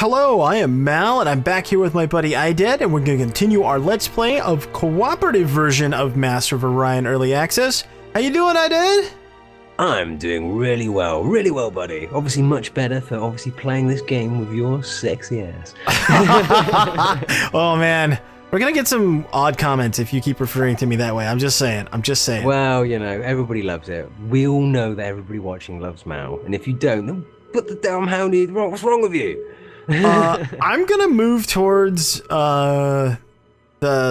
Hello, I am Mal, and I'm back here with my buddy IDED, and we're going to continue our Let's Play of cooperative version of Master of Orion Early Access. How you doing, IDED? I'm doing really well, buddy. Obviously much better for obviously playing this game with your sexy ass. Oh man, we're going to get some odd comments if you keep referring to me that way. I'm just saying. Well, you know, everybody loves it. We all know that everybody watching loves Mal, and if you don't, then put the damn hounded wrong. What's wrong with you? I'm gonna move towards the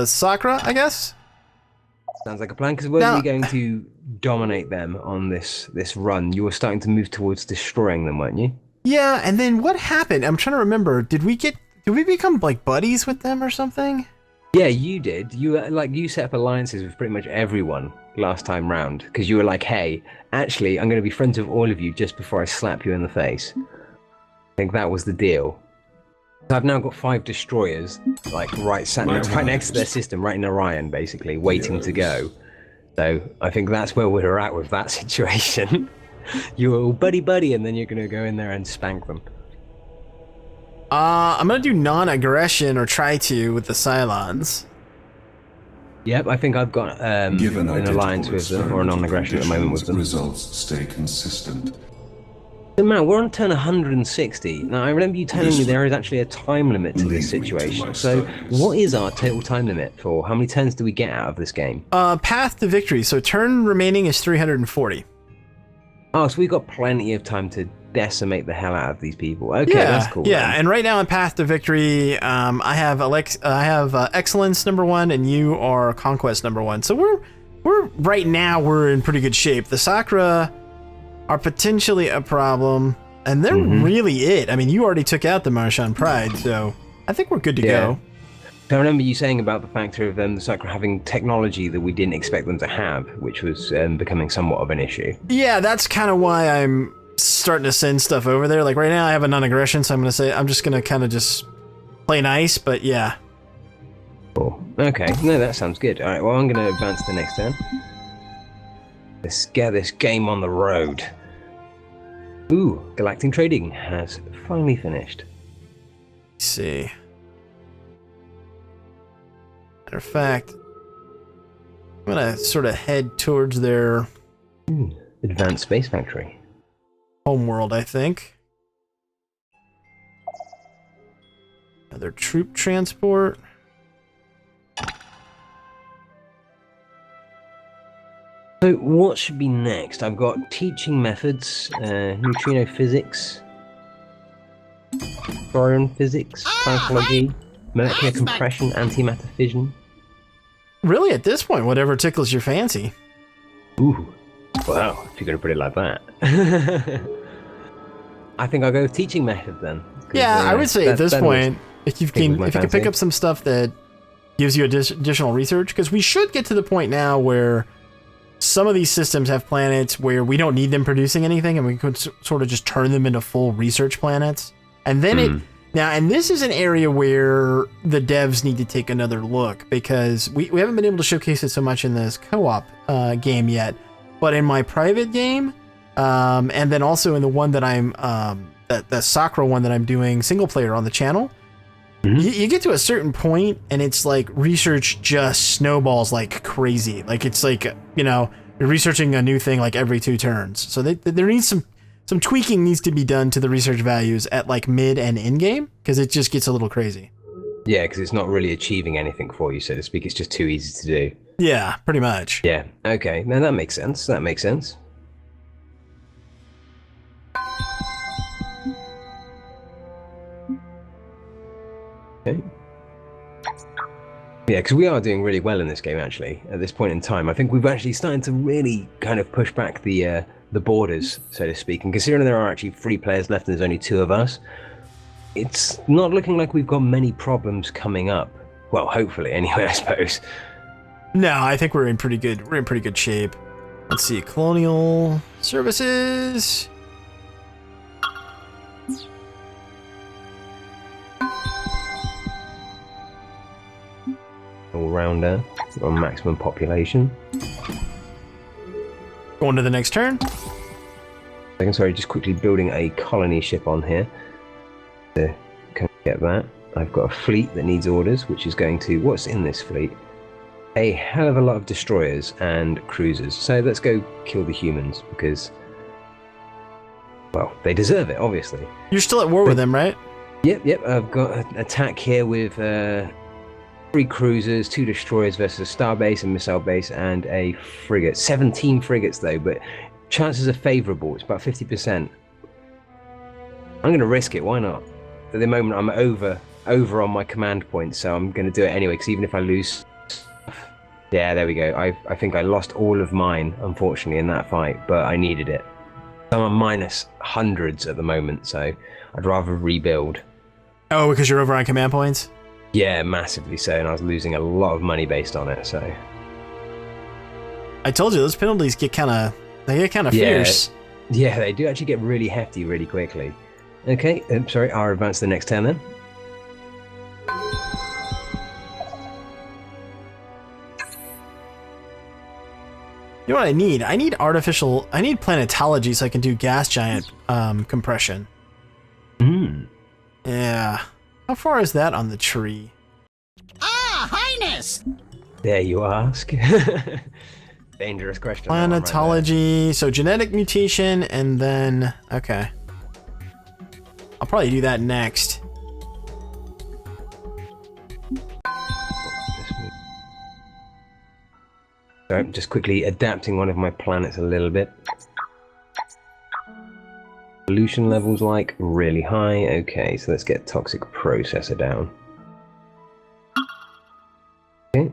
Sakura, I guess. Sounds like a plan, because we're we going to dominate them on this run. You were starting to move towards destroying them, weren't you? Yeah, and then what happened? I'm trying to remember. Did we become like buddies with them or something? Yeah, you did. You set up alliances with pretty much everyone last time round, because you were like, hey, actually, I'm going to be friends with all of you just before I slap you in the face. I think that was the deal. So I've now got 5 destroyers, like right next to their system, right in Orion, basically, waiting to go. So I think that's where we're at with that situation. You're all buddy, and then you're going to go in there and spank them. I'm going to do non-aggression, or try to, with the Cylons. Yep, I think I've got an alliance with them, or a non-aggression at the moment with them. Results stay consistent. So man, we're on turn 160. Now, I remember you telling me there is actually a time limit to this situation. So, what is our total time limit for? How many turns do we get out of this game? Path to victory. So, turn remaining is 340. Oh, so we've got plenty of time to decimate the hell out of these people. Okay, that's cool. Yeah, then. And right now in Path to Victory, I have Excellence #1, and you are Conquest #1. So, we're right now we're in pretty good shape. The Sakura are potentially a problem, and they're really it. I mean, you already took out the Marchand Pride, so I think we're good to go. I remember you saying about the factor of the Sakura having technology that we didn't expect them to have, which was becoming somewhat of an issue. Yeah, that's kind of why I'm starting to send stuff over there. Like right now I have a non-aggression, so I'm just gonna kind of just play nice, but yeah. Cool. Okay, no, that sounds good. All right, well, I'm gonna advance to the next turn. Let's get this game on the road. Ooh, Galactic Trading has finally finished. Let's see. Matter of fact, I'm gonna sort of head towards their Advanced Space Factory. Homeworld, I think. Another troop transport. So what should be next? I've got teaching methods, neutrino physics, Orion physics, plasmology, molecular compression, antimatter fission. Really, at this point, whatever tickles your fancy. Ooh, wow, if you're going to put it like that. I think I'll go with teaching method then. Yeah, I would say at this point, if you can pick up some stuff that gives you additional research, because we should get to the point now where some of these systems have planets where we don't need them producing anything, and we could sort of just turn them into full research planets. And then and this is an area where the devs need to take another look, because we haven't been able to showcase it so much in this co-op game yet, but in my private game, and then also in the one that I'm, the Sakura one that I'm doing single player on the channel, you get to a certain point and it's like research just snowballs like crazy. Like it's like, you know, you're researching a new thing like every 2 turns. So there needs some tweaking needs to be done to the research values at like mid and in game, because it just gets a little crazy. Yeah, because it's not really achieving anything for you, so to speak. It's just too easy to do. Yeah, pretty much. Yeah, okay. Now that makes sense. That makes sense. Okay. Yeah, because we are doing really well in this game, actually, at this point in time. I think we've actually started to really kind of push back the borders, so to speak. And considering there are actually 3 players left and there's only 2 of us, it's not looking like we've got many problems coming up. Well, hopefully, anyway, I suppose. No, I think we're in pretty good shape. Let's see, colonial services. All-rounder on maximum population. Going to the next turn. Sorry, just quickly building a colony ship on here to Can get that. I've got a fleet that needs orders, which is going to... What's in this fleet? A hell of a lot of destroyers and cruisers. So let's go kill the humans, because... Well, they deserve it, obviously. You're still at war with them, right? Yep. I've got an attack here with 3 cruisers, 2 destroyers versus a starbase, a missile base, and a frigate. 17 frigates, though, but chances are favourable. It's about 50%. I'm going to risk it. Why not? At the moment, I'm over on my command points, so I'm going to do it anyway, because even if I lose... Yeah, there we go. I think I lost all of mine, unfortunately, in that fight, but I needed it. I'm on minus hundreds at the moment, so I'd rather rebuild. Oh, because you're over on command points? Yeah, massively so, and I was losing a lot of money based on it, so... I told you, those penalties get kind of fierce. Yeah, they do actually get really hefty really quickly. Okay, sorry, I'll advance to the next turn then. You know what I need? I need planetology so I can do gas giant compression. Yeah. How far is that on the tree? Ah, Highness! There you ask. Dangerous question. Planetology, right, so genetic mutation, and then... Okay. I'll probably do that next. So I'm just quickly adapting one of my planets a little bit. Pollution levels like really high. Okay, so let's get toxic processor down. Okay.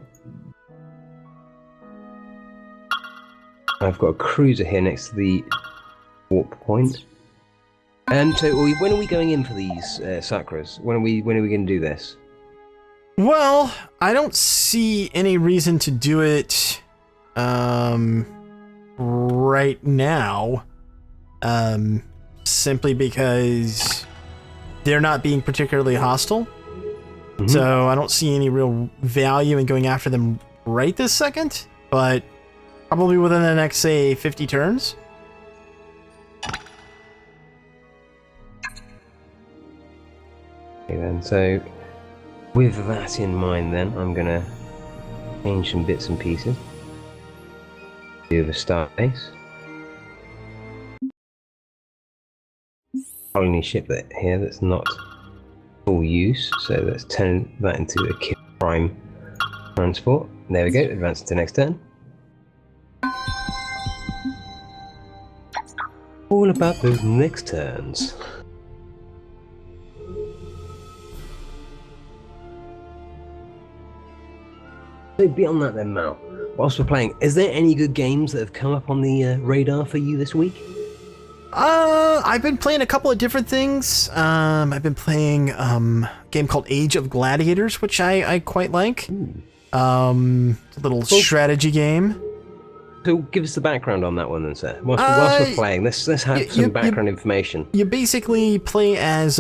I've got a cruiser here next to the warp point. So when are we going in for these Sakras? When are we going to do this? Well, I don't see any reason to do it right now. Simply because they're not being particularly hostile. Mm-hmm. So I don't see any real value in going after them right this second, but probably within the next, say, 50 turns. Okay then, so with that in mind then, I'm gonna change some bits and pieces. Do the start base. Colony ship here that's not full use, so let's turn that into a kill prime transport. There we go, advance to next turn. All about those next turns. So beyond that then, Mal, whilst we're playing, is there any good games that have come up on the radar for you this week? I've been playing a couple of different things. I've been playing a game called Age of Gladiators, which I quite like. It's a little strategy game. So give us the background on that one then, sir. Whilst we're playing, let's have some background information. You basically play as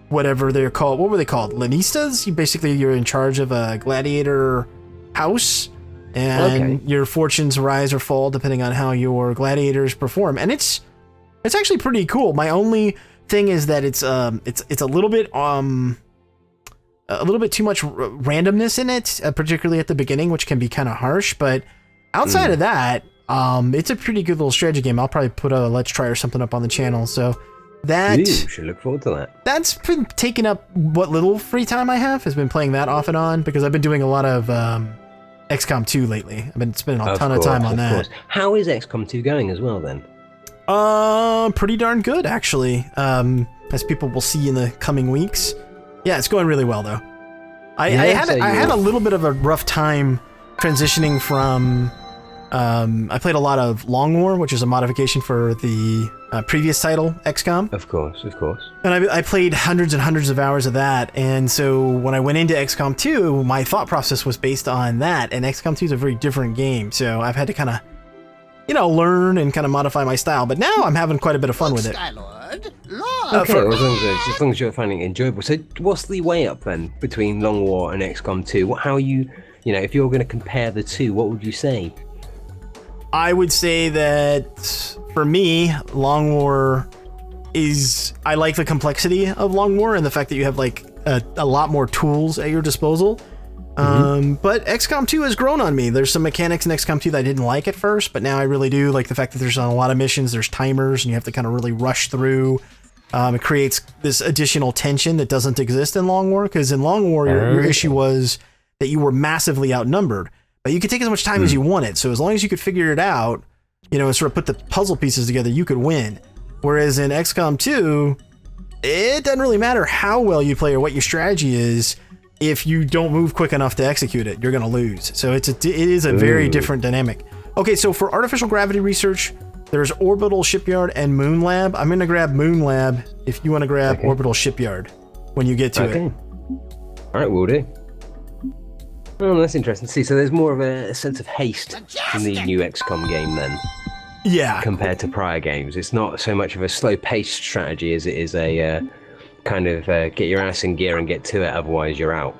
whatever they're called. What were they called? Lannistas? You're in charge of a gladiator house, and your fortunes rise or fall depending on how your gladiators perform. And it's actually pretty cool. My only thing is that it's a little bit too much randomness in it, particularly at the beginning, which can be kind of harsh. But outside of that, it's a pretty good little strategy game. I'll probably put a Let's Try or something up on the channel. So that should look forward to that. That's been taking up what little free time I have. Has been playing that off and on because I've been doing a lot of XCOM 2 lately. I've been spending a ton of time on that. How is XCOM 2 going as well then? Pretty darn good actually. As people will see in the coming weeks. Yeah, it's going really well though. I had a little bit of a rough time transitioning from. I played a lot of Long War, which is a modification for the previous title, XCOM. Of course. And I played hundreds and hundreds of hours of that, and so when I went into XCOM 2, my thought process was based on that, and XCOM 2 is a very different game, so I've had to kind of, learn and kind of modify my style, but now I'm having quite a bit of fun with it. Skylord, Okay, as long as you're finding it enjoyable. So what's the way up then between Long War and XCOM 2? How are you, if you're going to compare the two, what would you say? I would say that for me, Long War I like the complexity of Long War and the fact that you have like a lot more tools at your disposal. But XCOM 2 has grown on me. There's some mechanics in XCOM 2 that I didn't like at first, but now I really do. Like the fact that there's a lot of missions, there's timers, and you have to kind of really rush through. It creates this additional tension that doesn't exist in Long War, because in Long War, your issue was that you were massively outnumbered, but you could take as much time as you wanted. So as long as you could figure it out, you know, and sort of put the puzzle pieces together, you could win. Whereas in XCOM 2, it doesn't really matter how well you play or what your strategy is. If you don't move quick enough to execute it, you're going to lose. So it is a very different dynamic. Okay, so for artificial gravity research, there's Orbital Shipyard and Moon Lab. I'm going to grab Moon Lab if you want to grab Orbital Shipyard when you get to it. All right, will do. Oh, that's interesting to see. So there's more of a sense of haste in the new XCOM game then. Yeah. Compared to prior games. It's not so much of a slow-paced strategy as it is a kind of get your ass in gear and get to it, otherwise you're out.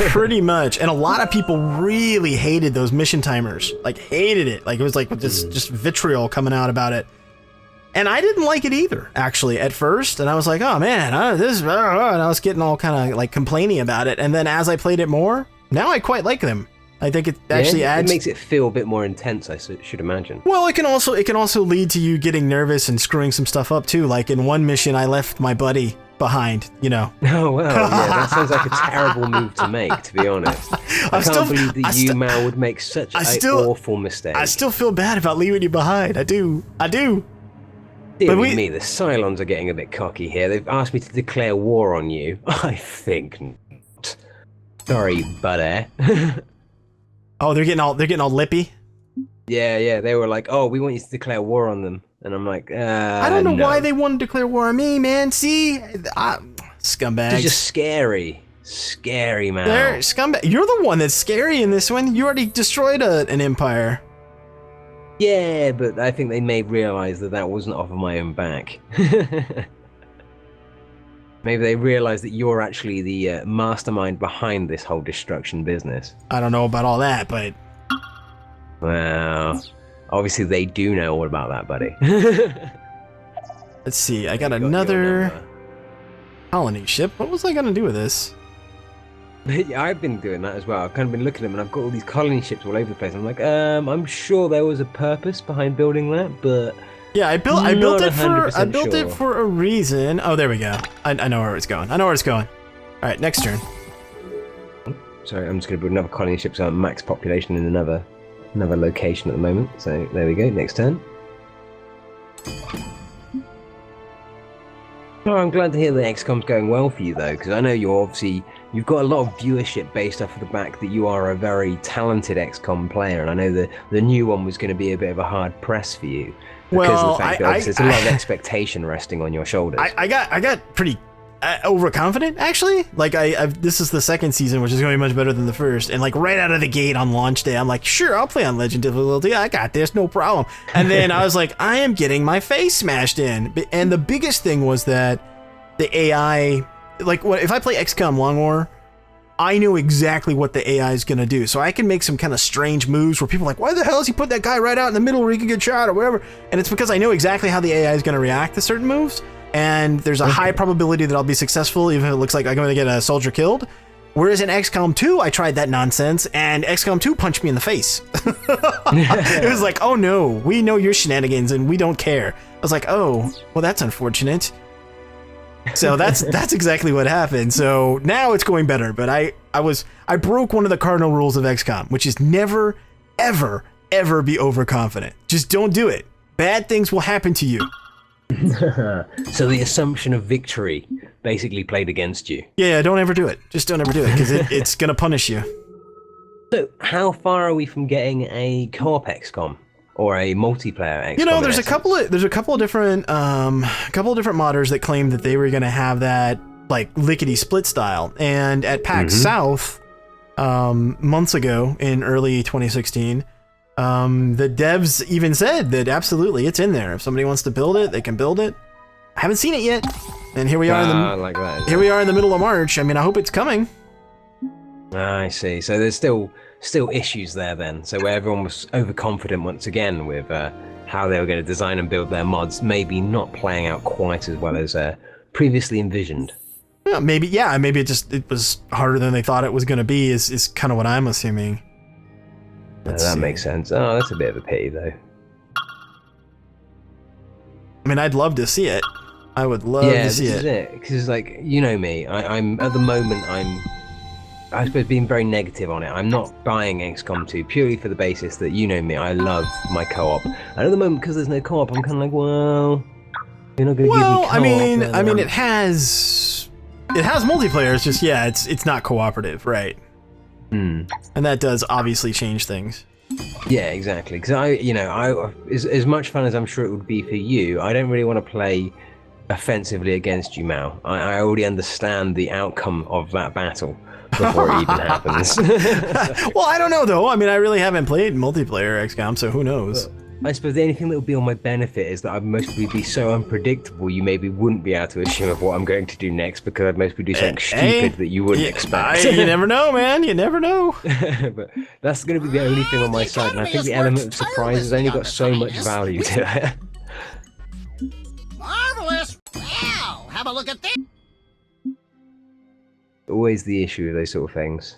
Pretty much. And a lot of people really hated those mission timers. Like, hated it. Like, it was like this just vitriol coming out about it. And I didn't like it either, actually, at first. And I was like, oh, man, and I was getting all kind of, like, complaining about it. And then as I played it more, now I quite like them. I think it actually adds... It makes it feel a bit more intense, I should imagine. Well, it can also lead to you getting nervous and screwing some stuff up, too. Like, in one mission, I left my buddy behind, you know. Oh, well, yeah, that sounds like a terrible move to make, to be honest. I can't believe that you, Mal, would make such an awful mistake. I still feel bad about leaving you behind. I do. Dear me, the Cylons are getting a bit cocky here. They've asked me to declare war on you. I think not. Sorry, buddy. Oh, they're getting all lippy? Yeah, they were like, oh, we want you to declare war on them. And I'm like, I don't know why they want to declare war on me, man. See? Scumbags. They're just scary. Scary, man. They're scumbag. You're the one that's scary in this one. You already destroyed an empire. Yeah, but I think they may realize that wasn't off of my own back. Maybe they realize that you're actually the mastermind behind this whole destruction business. I don't know about all that, but... Well, obviously they do know all about that, buddy. Let's see, I got another colony ship. What was I going to do with this? Yeah, I've been doing that as well. I've kind of been looking at them and I've got all these colony ships all over the place. I'm like, I'm sure there was a purpose behind building that, but... Yeah, I built it for a reason. Oh, there we go. I know where it's going. All right, next turn. Sorry, I'm just going to build another colony ship so I'm max population in another location at the moment. So there we go. Next turn. Oh, I'm glad to hear that XCOM's going well for you though, because I know you've got a lot of viewership based off of the fact that you are a very talented XCOM player, and I know the new one was going to be a bit of a hard press for you. Because of the fact that there's a lot of expectation resting on your shoulders. I got pretty overconfident, actually. Like, this is the second season, which is going to be much better than the first. And, like, right out of the gate on launch day, I'm like, sure, I'll play on Legend difficulty. I got this, no problem. And then I was like, I am getting my face smashed in. And the biggest thing was that the AI... Like, if I play XCOM Long War, I know exactly what the AI is going to do. So I can make some kind of strange moves where people are like, why the hell does he put that guy right out in the middle where he can get shot or whatever? And it's because I know exactly how the AI is going to react to certain moves. And there's a high probability that I'll be successful, even if it looks like I'm going to get a soldier killed. Whereas in XCOM 2, I tried that nonsense, and XCOM 2 punched me in the face. It was like, oh no, we know your shenanigans, and we don't care. I was like, oh, well, that's unfortunate. So that's exactly what happened. So now it's going better, but I broke one of the cardinal rules of XCOM, which is never, ever, ever be overconfident. Just don't do it. Bad things will happen to you. So the assumption of victory basically played against you. Yeah, don't ever do it. Just don't ever do it, because it's going to punish you. So how far are we from getting a co-op XCOM? Or a multiplayer XCOM? You know, there's a couple of different modders that claimed that they were going to have that like lickety split style. And at PAX South months ago in early 2016, the devs even said that absolutely it's in there. If somebody wants to build it, they can build it. I haven't seen it yet, and here we are we are in the middle of March. I mean, I hope it's coming. I see. So there's still issues there then. So where everyone was overconfident once again with how they were going to design and build their mods maybe not playing out quite as well as previously envisioned. Yeah, maybe it was harder than they thought it was going to be is kind of what I'm assuming. That makes sense. Oh, that's a bit of a pity though. I mean, I'd love to see it. I would love to see it. Yeah, because like, you know me, I'm at the moment I suppose being very negative on it. I'm not buying XCOM 2 purely for the basis that, you know me, I love my co-op. And at the moment, because there's no co-op, I'm kind of like, well, you're not going to give me co-op. I mean, it has multiplayer. It's just, it's not cooperative, right? And that does obviously change things. Yeah, exactly. Because as much fun as I'm sure it would be for you, I don't really want to play offensively against you, Mal. I already understand the outcome of that battle before it even happens. Well, I don't know though. I mean, I really haven't played multiplayer XCOM, so who knows? I suppose the only thing that would be on my benefit is that I'd mostly be so unpredictable you maybe wouldn't be able to assume of what I'm going to do next because I'd mostly do something stupid that you wouldn't expect. You never know, man. You never know. But that's going to be the only thing on my side, and I think the element of surprise has only got so much value to it. Marvelous! Wow! Have a look at this! Always the issue with those sort of things.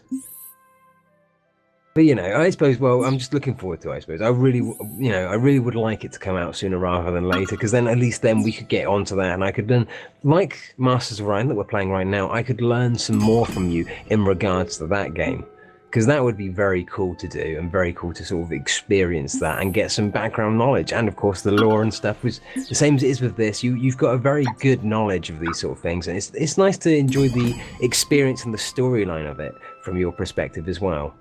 But I suppose, well, I'm just looking forward to it, I suppose. I really would like it to come out sooner rather than later, because then at least then we could get onto that, and I could then, like Masters of Orion that we're playing right now, I could learn some more from you in regards to that game. Because that would be very cool to do, and very cool to sort of experience that and get some background knowledge. And of course, the lore and stuff was the same as it is with this. You've got a very good knowledge of these sort of things, and it's nice to enjoy the experience and the storyline of it from your perspective as well.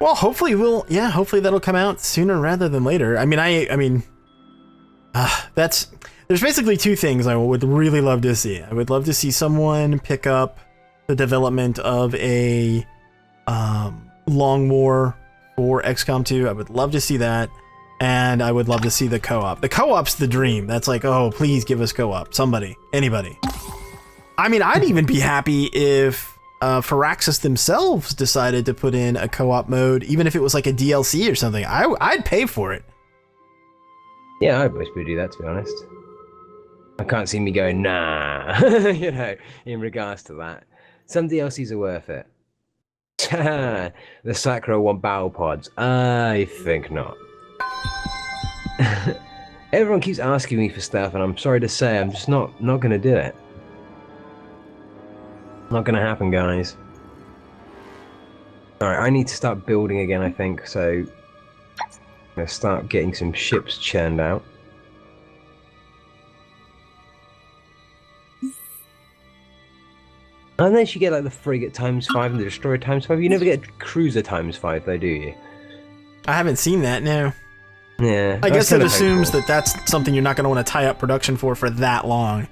Well, hopefully hopefully that'll come out sooner rather than later. I mean, there's basically two things I would really love to see. I would love to see someone pick up the development of a long war for XCOM 2. I would love to see that, and I would love to see the co-op. The co-op's the dream. That's like, oh, please give us co-op. Somebody, anybody. I mean, I'd even be happy if Firaxis themselves decided to put in a co-op mode, even if it was like a DLC or something. I'd pay for it. Yeah, I'd mostly do that, to be honest. I can't see me going, nah, in regards to that. Some DLCs are worth it. The Sacro want battle pods. I think not. Everyone keeps asking me for stuff, and I'm sorry to say, I'm just not going to do it. Not going to happen, guys. Alright, I need to start building again, I think, so I'm going to start getting some ships churned out. Unless you get like the frigate ×5 and the destroyer ×5, you never get cruiser ×5 though, do you? I haven't seen that, no. Yeah. I guess it assumes that that's something you're not going to want to tie up production for that long.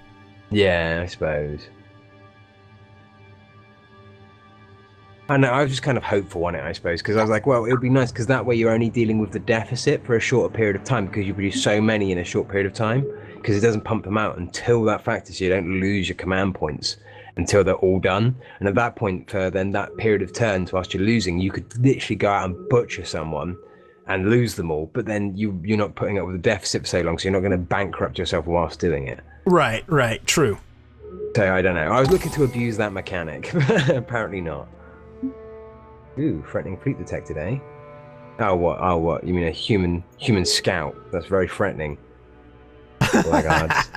Yeah, I suppose. I know, I was just kind of hopeful on it, I suppose, because I was like, well, it would be nice, because that way you're only dealing with the deficit for a shorter period of time, because you produce so many in a short period of time, because it doesn't pump them out until that factor, so you don't lose your command points until they're all done. And at that point, for then that period of turns whilst you're losing, you could literally go out and butcher someone and lose them all, but then you're not putting up with the deficit for so long, so you're not going to bankrupt yourself whilst doing it. Right, true. So I don't know. I was looking to abuse that mechanic, but apparently not. Ooh, threatening fleet detected, eh? Oh, what? You mean a human scout? That's very threatening. Blackguards.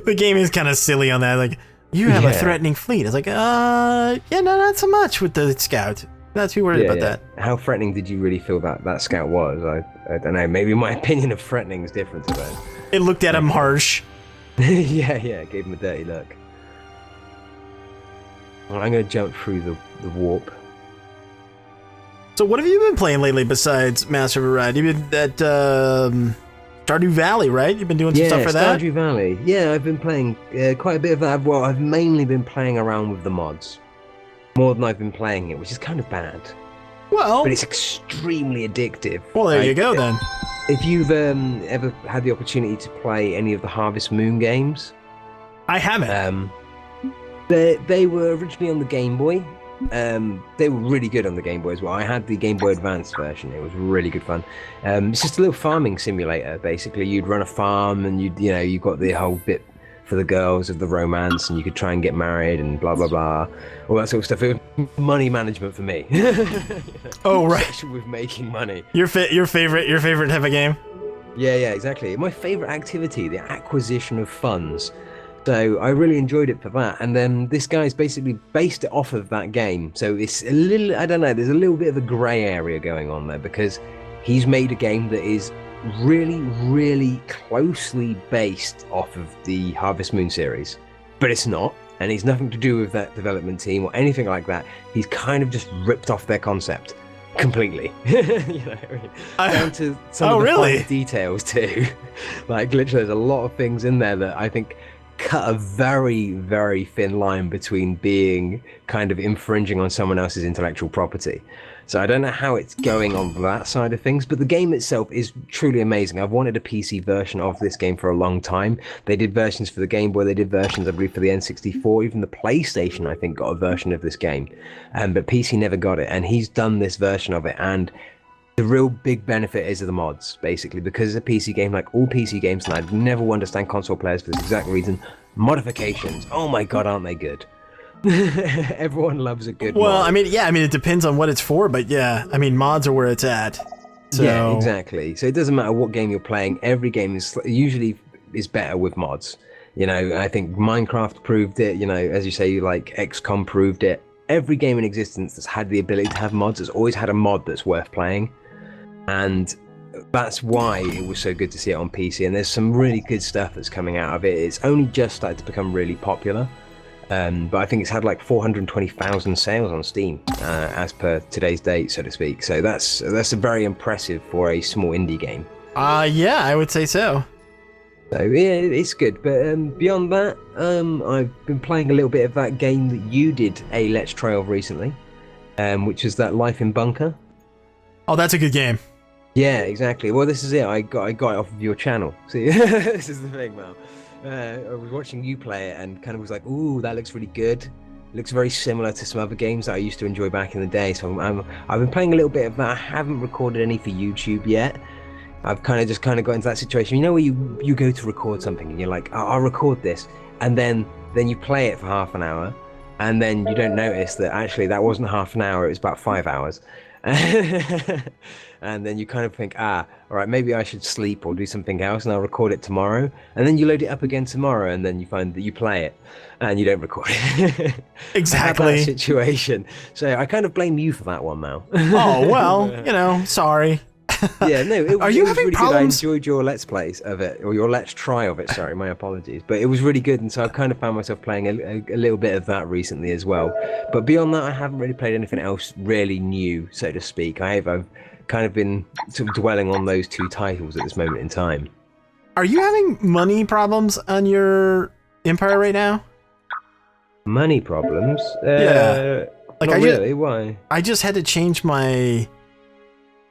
The game is kind of silly on that. Like, you have a threatening fleet. It's like, yeah, no, not so much with the scout. Not too worried about that. How threatening did you really feel that scout was? I don't know. Maybe my opinion of threatening is different to that. It looked at him harsh. yeah, gave him a dirty look. Well, I'm going to jump through the warp. So what have you been playing lately besides Master of Orion? You've been at Stardew Valley, right? You've been doing some stuff for that? Yeah, Stardew Valley. Yeah, I've been playing quite a bit of that. Well, I've mainly been playing around with the mods. More than I've been playing it, which is kind of bad. Well... But it's extremely addictive. Well, there you go, then. If you've ever had the opportunity to play any of the Harvest Moon games... I haven't. They were originally on the Game Boy. They were really good on the Game Boy as well. I had the Game Boy Advance version. It was really good fun. It's just a little farming simulator. Basically, you'd run a farm, and you got the whole bit for the girls of the romance, and you could try and get married and blah blah blah, all that sort of stuff. It was money management for me. Oh right, Especially with making money. Your favorite type of game? Yeah, exactly. My favorite activity, the acquisition of funds. So I really enjoyed it for that. And then this guy's basically based it off of that game. So it's a little, I don't know, there's a little bit of a grey area going on there, because he's made a game that is really, really closely based off of the Harvest Moon series. But it's not. And it's nothing to do with that development team or anything like that. He's kind of just ripped off their concept completely. Down to some of the fine details too. Like literally there's a lot of things in there that I think cut a very, very thin line between being kind of infringing on someone else's intellectual property. So I don't know how it's going on that side of things, but the game itself is truly amazing. I've wanted a PC version of this game for a long time. They did versions for the Game Boy, they did versions, I believe, for the N64, even the PlayStation, I think, got a version of this game. But PC never got it, and he's done this version of it, and the real big benefit is of the mods, basically, because it's a PC game, like all PC games, and I'd never understand console players for this exact reason. Modifications, oh my god, aren't they good? Everyone loves a good mod. I mean, it depends on what it's for, but yeah, I mean, mods are where it's at. So. Yeah, exactly. So it doesn't matter what game you're playing, every game is usually better with mods. I think Minecraft proved it, as you say, like XCOM proved it. Every game in existence that's had the ability to have mods has always had a mod that's worth playing. And that's why it was so good to see it on PC, and there's some really good stuff that's coming out of it. It's only just started to become really popular. But I think it's had like 420,000 sales on Steam as per today's date, so to speak. So that's very impressive for a small indie game. Yeah, I would say so. So yeah, it's good. But beyond that, I've been playing a little bit of that game that you did a Let's Try of recently, which is that Life in Bunker. Oh, that's a good game. Yeah, exactly. Well, this is it. I got it off of your channel. See, this is the thing, Mal. I was watching you play it and kind of was like, ooh, that looks really good. It looks very similar to some other games that I used to enjoy back in the day. So I've been playing a little bit of that. I haven't recorded any for YouTube yet. I've kind of got into that situation, where you go to record something and you're like, I'll record this, and then you play it for half an hour, and then you don't notice that actually that wasn't half an hour, it was about 5 hours. And then you kind of think, all right, maybe I should sleep or do something else, and I'll record it tomorrow. And then you load it up again tomorrow, and then you find that you play it and you don't record it. Exactly. I had that situation. So I kind of blame you for that one, Mal. Oh, well, sorry. Yeah, no, it Are you was having really problems? good. I enjoyed your Let's Plays of it, or your Let's Try of it, sorry, my apologies. But it was really good, and so I've kind of found myself playing a little bit of that recently as well. But beyond that, I haven't really played anything else really new, so to speak. I've kind of been sort of dwelling on those two titles at this moment in time. Are you having money problems on your Empire right now? Money problems? Yeah. Like, not really, why? I just had to change my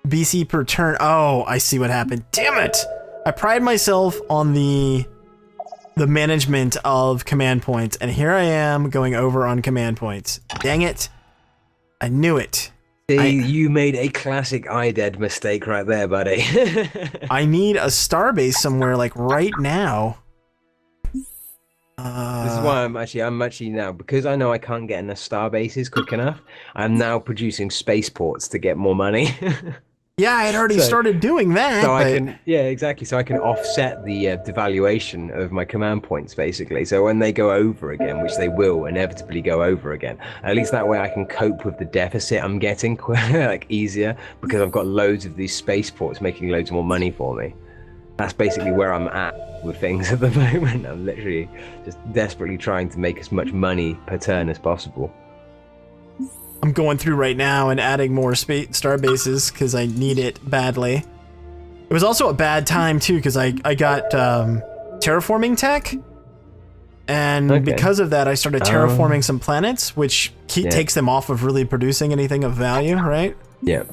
BC per turn. Oh, I see what happened. Damn it! I pride myself on the management of command points, and here I am going over on command points. Dang it. I knew it. See, you made a classic IDED mistake right there, buddy. I need a starbase somewhere, like right now. This is why I'm actually now, because I know I can't get enough starbases quick enough, I'm now producing spaceports to get more money. Yeah, I had already started doing that. So I can offset the devaluation of my command points, basically. So when they go over again, which they will inevitably go over again, at least that way I can cope with the deficit I'm getting like easier, because I've got loads of these spaceports making loads more money for me. That's basically where I'm at with things at the moment. I'm literally just desperately trying to make as much money per turn as possible. I'm going through right now and adding more star bases because I need it badly. It was also a bad time too because I got terraforming tech, and because of that I started terraforming some planets, which takes them off of really producing anything of value, right? Yeah.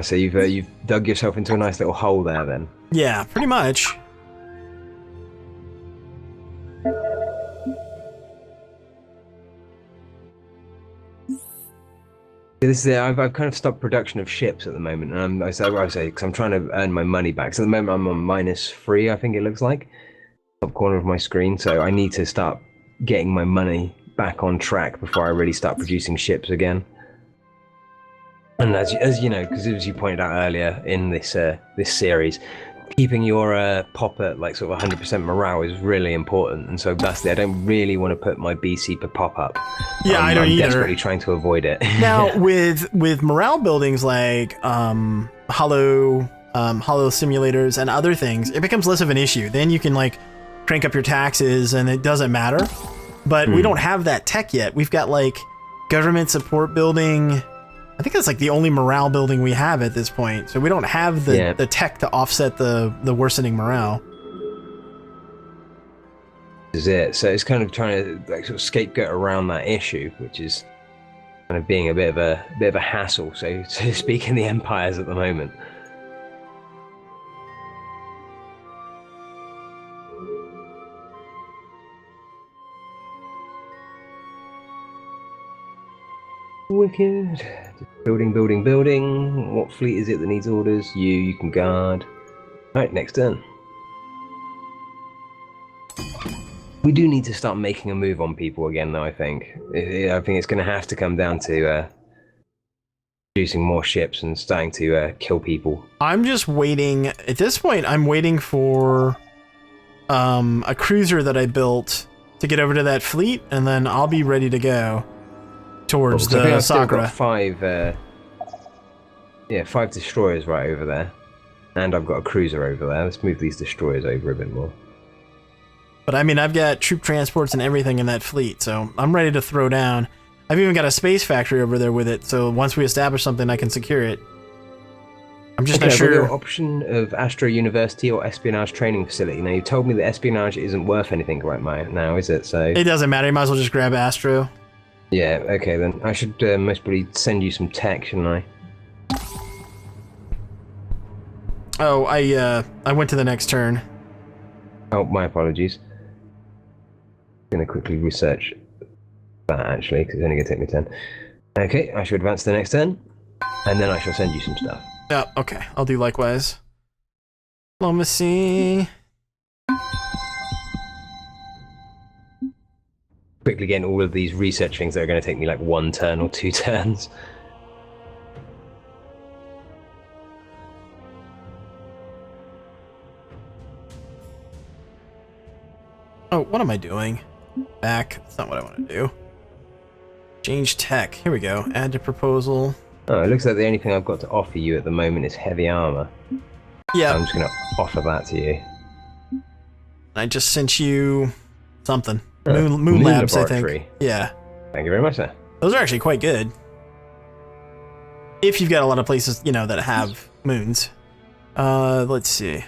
So you've dug yourself into a nice little hole there then. Yeah, pretty much. This is it. I've kind of stopped production of ships at the moment, and I say because I'm trying to earn my money back. So at the moment I'm on -3, I think it looks like, top corner of my screen. So I need to start getting my money back on track before I really start producing ships again. And as you know, because as you pointed out earlier in this this series, keeping your pop at like sort of 100% morale is really important, and so thusly I don't really want to put my BC per pop up. Yeah, I don't I'm either. Desperately trying to avoid it. Now with morale buildings like hollow simulators and other things, it becomes less of an issue. Then you can like crank up your taxes and it doesn't matter. But we don't have that tech yet. We've got like government support building. I think that's like the only morale building we have at this point. So we don't have the tech to offset the worsening morale. This is it. So it's kind of trying to like sort of scapegoat around that issue, which is kind of being a bit of a hassle, so to speak, in the empires at the moment. Wicked. Building, building, building. What fleet is it that needs orders? You can guard. Right, next turn. We do need to start making a move on people again, though, I think. I think it's going to have to come down to producing more ships and starting to kill people. I'm just waiting. At this point, I'm waiting for a cruiser that I built to get over to that fleet, and then I'll be ready to go towards the Sakura. I've got 5 destroyers right over there, and I've got a cruiser over there. Let's move these destroyers over a bit more. But I mean, I've got troop transports and everything in that fleet, so I'm ready to throw down. I've even got a space factory over there with it, so once we establish something, I can secure it. I'm just not sure. Your option of Astro University or espionage training facility. Now, you told me that espionage isn't worth anything right now, is it? So it doesn't matter. You might as well just grab Astro. Yeah, okay then. I should most probably send you some tech, shouldn't I? Oh, I went to the next turn. Oh, my apologies. I'm going to quickly research that, actually, because it's only going to take me 10. Okay, I should advance to the next turn, and then I shall send you some stuff. Yeah, okay. I'll do likewise. Diplomacy. Quickly getting all of these research things that are going to take me like 1 turn or 2 turns. Oh, what am I doing? Back. That's not what I want to do. Change tech. Here we go. Add to proposal. Oh, it looks like the only thing I've got to offer you at the moment is heavy armor. Yeah. I'm just going to offer that to you. I just sent you something. Moon Labs, Laboratory. I think. Yeah. Thank you very much, sir. Those are actually quite good. If you've got a lot of places, you know, that have moons. Let's see.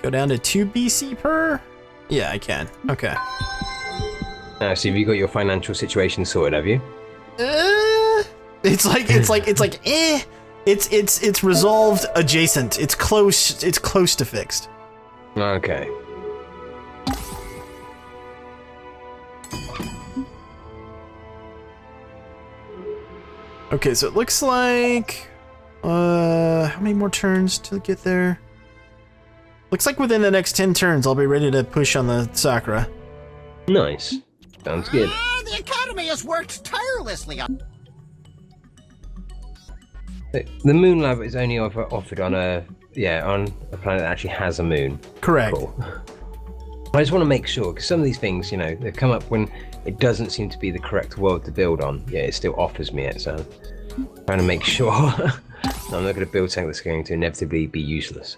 Go down to 2 BC per? Yeah, I can. Okay. Now, so have you got your financial situation sorted, have you? It's resolved adjacent. It's close to fixed. Okay. Okay, so it looks like how many more turns to get there? Looks like within the next 10 turns, I'll be ready to push on the Sakura. Nice. Sounds good. The Academy has worked tirelessly on... The Moon Lab is only offered on a planet that actually has a moon. Correct. Cool. I just want to make sure, because some of these things, you know, they come up when it doesn't seem to be the correct world to build on. Yeah, it still offers me it, so I'm trying to make sure I'm not going to build something that's going to inevitably be useless.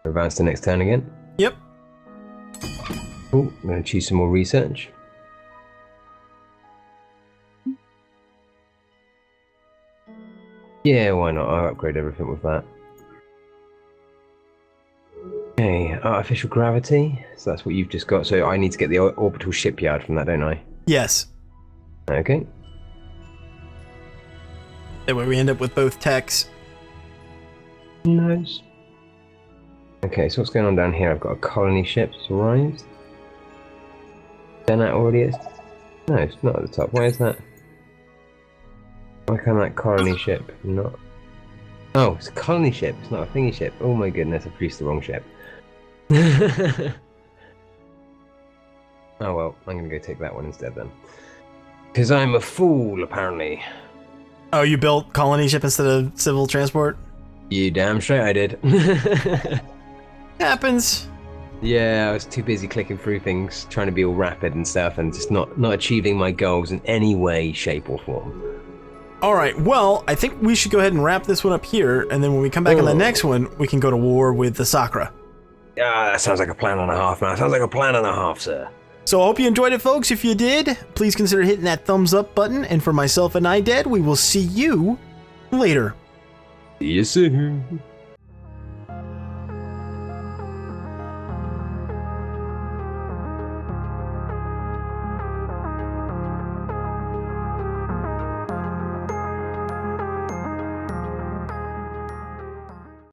Advance to next turn again. Yep. Cool. I'm going to choose some more research. Yeah, why not? I'll upgrade everything with that. Okay, artificial gravity. So that's what you've just got. So I need to get the orbital shipyard from that, don't I? Yes. Okay. That way we end up with both techs. Nice. Okay, so what's going on down here? I've got a colony ship that's arrived. Then that already is. No, it's not at the top. Why is that? Why can't that colony ship not? Oh, it's a colony ship. It's not a thingy ship. Oh my goodness, I produced the wrong ship. Oh well, I'm gonna go take that one instead then. Because I'm a fool, apparently. Oh, you built colony ship instead of civil transport? You damn straight I did. Happens. Yeah, I was too busy clicking through things, trying to be all rapid and stuff, and just not achieving my goals in any way, shape, or form. All right, well, I think we should go ahead and wrap this one up here, and then when we come back on the next one, we can go to war with the Sakra. Ah, that sounds like a plan and a half, man. Sounds like a plan and a half, sir. So I hope you enjoyed it, folks. If you did, please consider hitting that thumbs up button, and for myself and IDED, we will see you later. See you soon.